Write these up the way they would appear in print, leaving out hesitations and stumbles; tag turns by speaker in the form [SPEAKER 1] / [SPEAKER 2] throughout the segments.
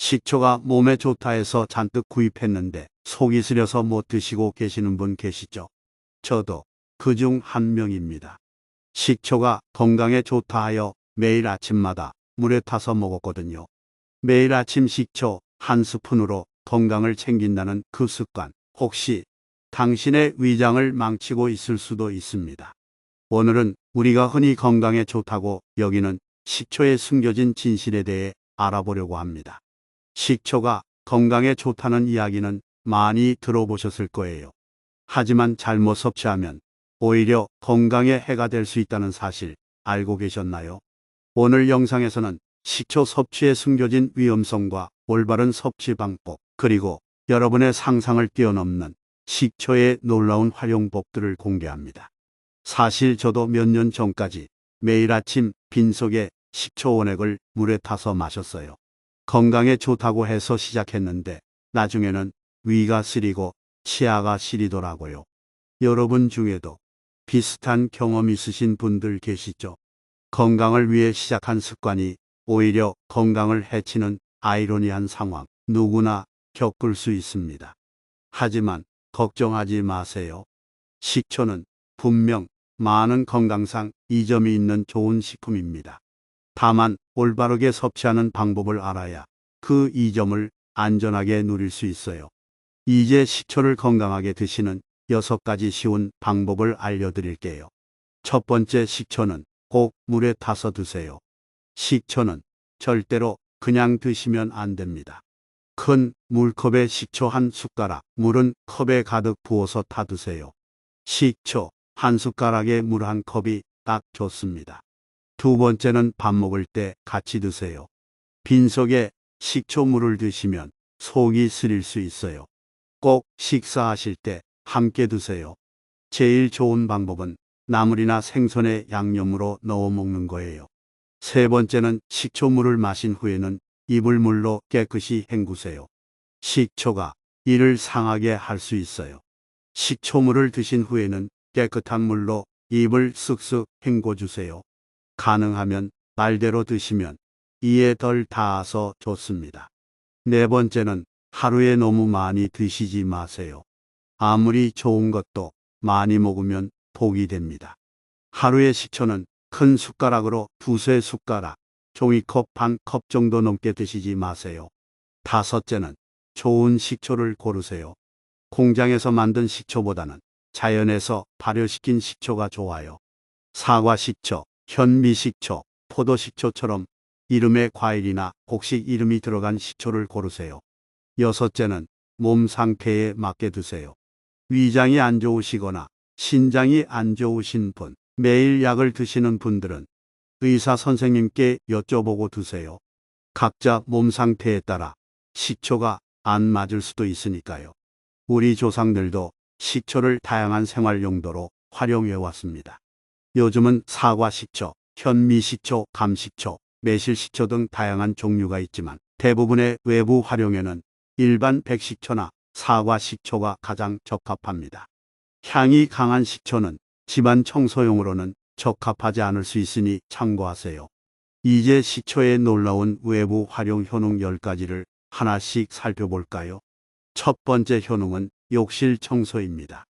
[SPEAKER 1] 식초가 몸에 좋다 해서 잔뜩 구입했는데 속이 쓰려서 못 드시고 계시는 분 계시죠? 저도 그중 한 명입니다. 식초가 건강에 좋다 하여 매일 아침마다 물에 타서 먹었거든요. 매일 아침 식초 한 스푼으로 건강을 챙긴다는 그 습관, 혹시 당신의 위장을 망치고 있을 수도 있습니다. 오늘은 우리가 흔히 건강에 좋다고 여기는 식초에 숨겨진 진실에 대해 알아보려고 합니다. 식초가 건강에 좋다는 이야기는 많이 들어보셨을 거예요. 하지만 잘못 섭취하면 오히려 건강에 해가 될 수 있다는 사실 알고 계셨나요? 오늘 영상에서는 식초 섭취에 숨겨진 위험성과 올바른 섭취 방법, 그리고 여러분의 상상을 뛰어넘는 식초의 놀라운 활용법들을 공개합니다. 사실 저도 몇 년 전까지 매일 아침 빈속에 식초 원액을 물에 타서 마셨어요. 건강에 좋다고 해서 시작했는데 나중에는 위가 쓰리고 치아가 시리더라고요. 여러분 중에도 비슷한 경험 있으신 분들 계시죠? 건강을 위해 시작한 습관이 오히려 건강을 해치는 아이러니한 상황, 누구나 겪을 수 있습니다. 하지만 걱정하지 마세요. 식초는 분명 많은 건강상 이점이 있는 좋은 식품입니다. 다만 올바르게 섭취하는 방법을 알아야 그 이점을 안전하게 누릴 수 있어요. 이제 식초를 건강하게 드시는 6가지 쉬운 방법을 알려드릴게요. 첫 번째, 식초는 꼭 물에 타서 드세요. 식초는 절대로 그냥 드시면 안 됩니다. 큰 물컵에 식초 한 숟가락, 물은 컵에 가득 부어서 타 드세요. 식초 한 숟가락에 물 한 컵이 딱 좋습니다. 두 번째는 밥 먹을 때 같이 드세요. 빈속에 식초물을 드시면 속이 쓰릴 수 있어요. 꼭 식사하실 때 함께 드세요. 제일 좋은 방법은 나물이나 생선에 양념으로 넣어 먹는 거예요. 세 번째는 식초물을 마신 후에는 이불물로 깨끗이 헹구세요. 식초가 이를 상하게 할 수 있어요. 식초물을 드신 후에는 깨끗한 물로 입을 쓱쓱 헹궈주세요. 가능하면 말대로 드시면 이에 덜 닿아서 좋습니다. 네 번째는 하루에 너무 많이 드시지 마세요. 아무리 좋은 것도 많이 먹으면 독이 됩니다. 하루에 식초는 큰 숟가락으로 두세 숟가락, 종이컵 반 컵 정도 넘게 드시지 마세요. 다섯째는 좋은 식초를 고르세요. 공장에서 만든 식초보다는 자연에서 발효시킨 식초가 좋아요. 사과식초, 현미식초, 포도식초처럼 이름에 과일이나 곡식 이름이 들어간 식초를 고르세요. 여섯째는 몸 상태에 맞게 드세요. 위장이 안 좋으시거나 신장이 안 좋으신 분, 매일 약을 드시는 분들은 의사 선생님께 여쭤보고 드세요. 각자 몸 상태에 따라 식초가 안 맞을 수도 있으니까요. 우리 조상들도 식초를 다양한 생활 용도로 활용해 왔습니다. 요즘은 사과식초, 현미식초, 감식초, 매실식초 등 다양한 종류가 있지만 대부분의 외부 활용에는 일반 백식초나 사과식초가 가장 적합합니다. 향이 강한 식초는 집안 청소용으로는 적합하지 않을 수 있으니 참고하세요. 이제 식초의 놀라운 외부 활용 효능 10가지를 하나씩 살펴볼까요? 첫 번째 효능은 욕실 청소입니다.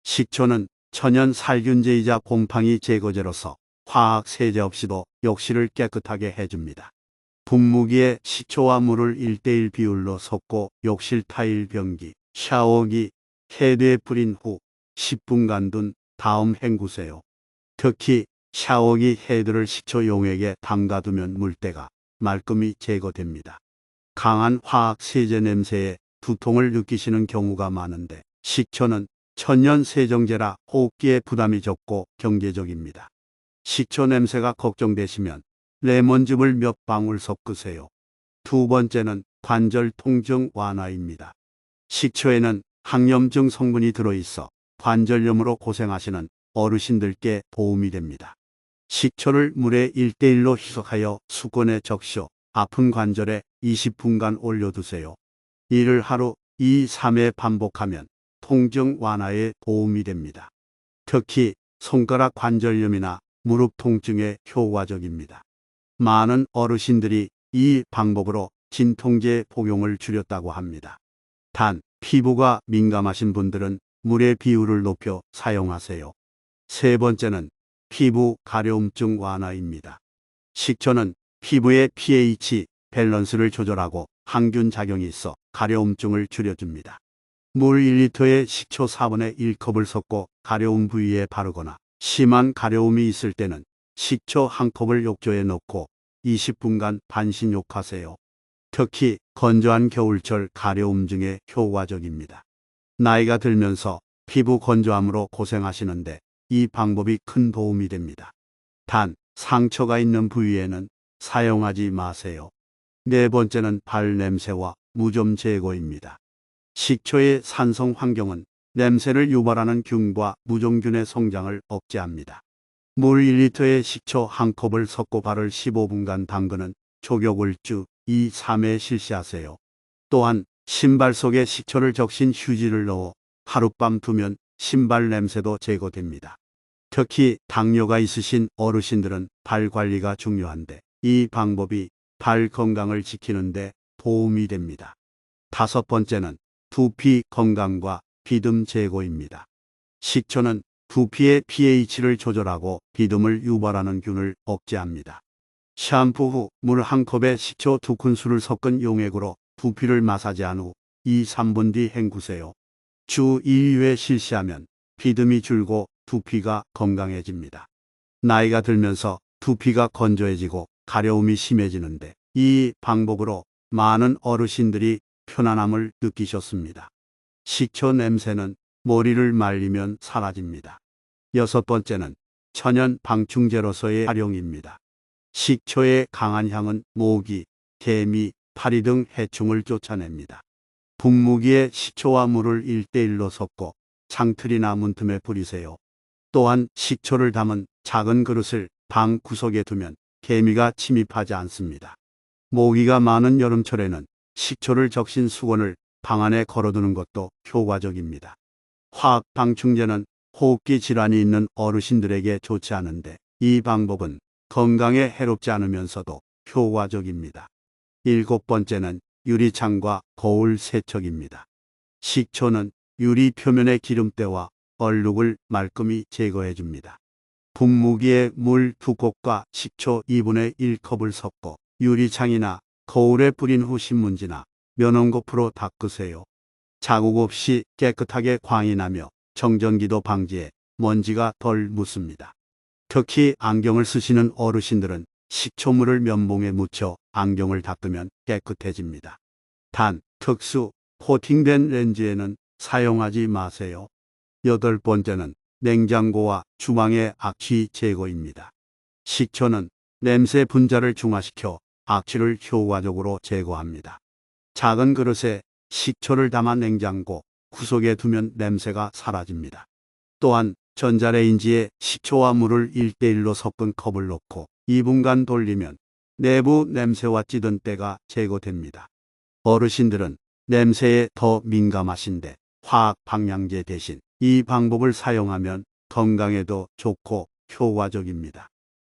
[SPEAKER 1] 식초는 천연 살균제이자 곰팡이 제거제로서 화학 세제 없이도 욕실을 깨끗하게 해줍니다. 분무기에 식초와 물을 1:1 비율로 섞고 욕실 타일 변기, 샤워기, 헤드에 뿌린 후 10분간 둔 다음 헹구세요. 특히 샤워기 헤드를 식초 용액에 담가두면 물때가 말끔히 제거됩니다. 강한 화학 세제 냄새에 두통을 느끼시는 경우가 많은데 식초는 천연 세정제라 호흡기에 부담이 적고 경제적입니다. 식초 냄새가 걱정되시면 레몬즙을 몇 방울 섞으세요. 두 번째는 관절 통증 완화입니다. 식초에는 항염증 성분이 들어있어 관절염으로 고생하시는 어르신들께 도움이 됩니다. 식초를 물에 1:1로 희석하여 수건에 적셔 아픈 관절에 20분간 올려두세요. 이를 하루 2, 3회 반복하면 통증 완화에 도움이 됩니다. 특히 손가락 관절염이나 무릎 통증에 효과적입니다. 많은 어르신들이 이 방법으로 진통제 복용을 줄였다고 합니다. 단, 피부가 민감하신 분들은 물의 비율을 높여 사용하세요. 세 번째는 피부 가려움증 완화입니다. 식초는 피부의 pH 밸런스를 조절하고 항균 작용이 있어 가려움증을 줄여줍니다. 물 1리터에 식초 4분의 1컵을 섞고 가려운 부위에 바르거나 심한 가려움이 있을 때는 식초 1컵을 욕조에 넣고 20분간 반신욕하세요. 특히 건조한 겨울철 가려움증에 효과적입니다. 나이가 들면서 피부 건조함으로 고생하시는데 이 방법이 큰 도움이 됩니다. 단, 상처가 있는 부위에는 사용하지 마세요. 네 번째는 발 냄새와 무좀 제거입니다. 식초의 산성 환경은 냄새를 유발하는 균과 무좀균의 성장을 억제합니다. 물 1리터에 식초 1컵을 섞고 발을 15분간 담그는 족욕을 주 2, 3회 실시하세요. 또한 신발 속에 식초를 적신 휴지를 넣어 하룻밤 두면 신발 냄새도 제거됩니다. 특히 당뇨가 있으신 어르신들은 발 관리가 중요한데 이 방법이 발 건강을 지키는데 도움이 됩니다. 다섯 번째는 두피 건강과 비듬 제거입니다. 식초는 두피의 pH를 조절하고 비듬을 유발하는 균을 억제합니다. 샴푸 후 물 1컵에 식초 2큰술을 섞은 용액으로 두피를 마사지한 후 2, 3분 뒤 헹구세요. 주 2회 실시하면 비듬이 줄고 두피가 건강해집니다. 나이가 들면서 두피가 건조해지고 가려움이 심해지는데 이 방법으로 많은 어르신들이 편안함을 느끼셨습니다. 식초 냄새는 머리를 말리면 사라집니다. 여섯 번째는 천연 방충제로서의 활용입니다. 식초의 강한 향은 모기, 개미, 파리 등 해충을 쫓아냅니다. 분무기에 식초와 물을 1대1로 섞고 창틀이나 문틈에 뿌리세요. 또한 식초를 담은 작은 그릇을 방 구석에 두면 개미가 침입하지 않습니다. 모기가 많은 여름철에는 식초를 적신 수건을 방 안에 걸어두는 것도 효과적입니다. 화학 방충제는 호흡기 질환이 있는 어르신들에게 좋지 않은데 이 방법은 건강에 해롭지 않으면서도 효과적입니다. 일곱 번째는 유리창과 거울 세척입니다. 식초는 유리 표면의 기름때와 얼룩을 말끔히 제거해 줍니다. 분무기에 물 2컵과 식초 2분의 1컵을 섞고 유리창이나 거울에 뿌린 후 신문지나 면원거프로 닦으세요. 자국 없이 깨끗하게 광이 나며 정전기도 방지해 먼지가 덜 묻습니다. 특히 안경을 쓰시는 어르신들은 식초물을 면봉에 묻혀 안경을 닦으면 깨끗해집니다. 단, 특수 코팅된 렌즈에는 사용하지 마세요. 여덟 번째는 냉장고와 주방의 악취 제거입니다. 식초는 냄새 분자를 중화시켜 악취를 효과적으로 제거합니다. 작은 그릇에 식초를 담아 냉장고 구석에 두면 냄새가 사라집니다. 또한 전자레인지에 식초와 물을 1대1로 섞은 컵을 넣고 2분간 돌리면 내부 냄새와 찌든 때가 제거됩니다. 어르신들은 냄새에 더 민감하신데 화학 방향제 대신 이 방법을 사용하면 건강에도 좋고 효과적입니다.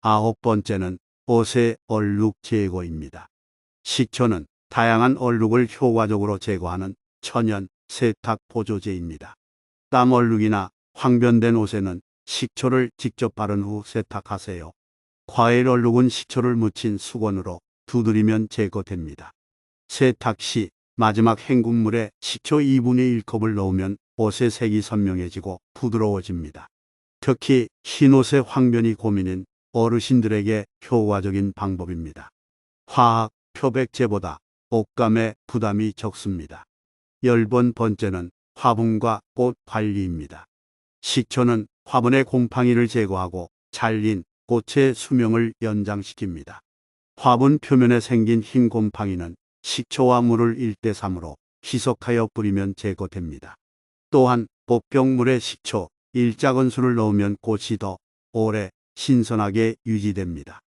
[SPEAKER 1] 아홉 번째는 옷의 얼룩 제거입니다. 식초는 다양한 얼룩을 효과적으로 제거하는 천연 세탁 보조제입니다. 땀 얼룩이나 황변된 옷에는 식초를 직접 바른 후 세탁하세요. 과일 얼룩은 식초를 묻힌 수건으로 두드리면 제거됩니다. 세탁 시 마지막 헹군물에 식초 2분의 1컵을 넣으면 옷의 색이 선명해지고 부드러워집니다. 특히 흰옷의 황변이 고민인 어르신들에게 효과적인 방법입니다. 화학 표백제보다 옷감에 부담이 적습니다. 10번째는 화분과 꽃 관리입니다. 식초는 화분의 곰팡이를 제거하고 잘린 꽃의 수명을 연장시킵니다. 화분 표면에 생긴 흰 곰팡이는 식초와 물을 1대3으로 희석하여 뿌리면 제거됩니다. 또한 복병물에 식초 1작은술을 넣으면 꽃이 더 오래 신선하게 유지됩니다.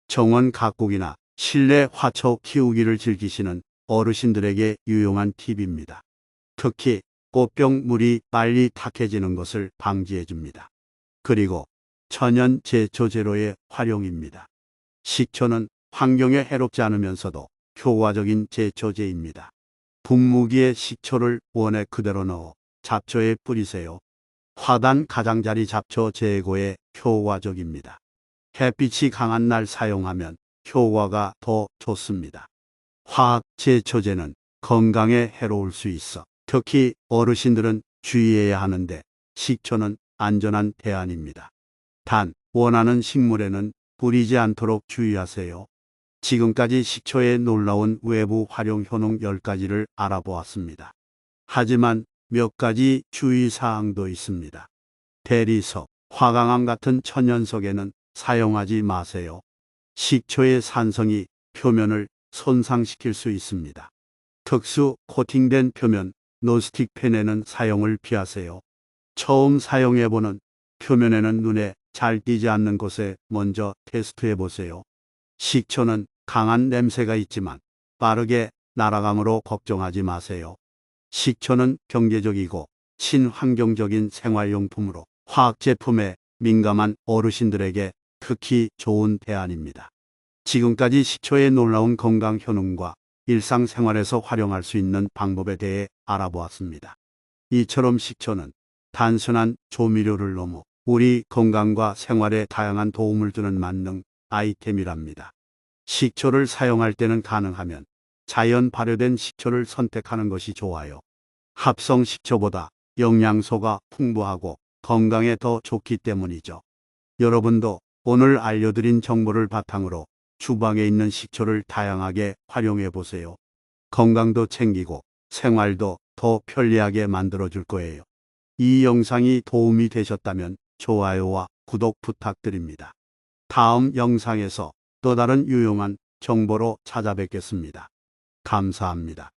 [SPEAKER 1] 정원 가꾸기나 실내 화초 키우기를 즐기시는 어르신들에게 유용한 팁입니다. 특히 꽃병물이 빨리 탁해지는 것을 방지해 줍니다. 그리고 천연 제초 제로의 활용입니다. 식초는 환경에 해롭지 않으면서도 효과적인 제초제입니다. 분무기에 식초를 원액 그대로 넣어 잡초에 뿌리세요. 화단 가장자리 잡초 제거에 효과적입니다. 햇빛이 강한 날 사용하면 효과가 더 좋습니다. 화학 제초제는 건강에 해로울 수 있어 특히 어르신들은 주의해야 하는데 식초는 안전한 대안입니다. 단, 원하는 식물에는 뿌리지 않도록 주의하세요. 지금까지 식초의 놀라운 외부 활용 효능 10가지를 알아보았습니다. 하지만 몇 가지 주의사항도 있습니다. 대리석, 화강암 같은 천연석에는 사용하지 마세요. 식초의 산성이 표면을 손상시킬 수 있습니다. 특수 코팅된 표면, 노스틱펜에는 사용을 피하세요. 처음 사용해보는 표면에는 눈에 잘 띄지 않는 곳에 먼저 테스트해 보세요. 식초는 강한 냄새가 있지만 빠르게 날아가므로 걱정하지 마세요. 식초는 경제적이고 친환경적인 생활용품으로 화학제품에 민감한 어르신들에게 특히 좋은 대안입니다. 지금까지 식초의 놀라운 건강 효능과 일상생활에서 활용할 수 있는 방법에 대해 알아보았습니다. 이처럼 식초는 단순한 조미료를 넘어 우리 건강과 생활에 다양한 도움을 주는 만능 아이템이랍니다. 식초를 사용할 때는 가능하면 자연 발효된 식초를 선택하는 것이 좋아요. 합성 식초보다 영양소가 풍부하고 건강에 더 좋기 때문이죠. 여러분도 오늘 알려드린 정보를 바탕으로 주방에 있는 식초를 다양하게 활용해 보세요. 건강도 챙기고 생활도 더 편리하게 만들어줄 거예요. 이 영상이 도움이 되셨다면 좋아요와 구독 부탁드립니다. 다음 영상에서 또 다른 유용한 정보로 찾아뵙겠습니다. 감사합니다.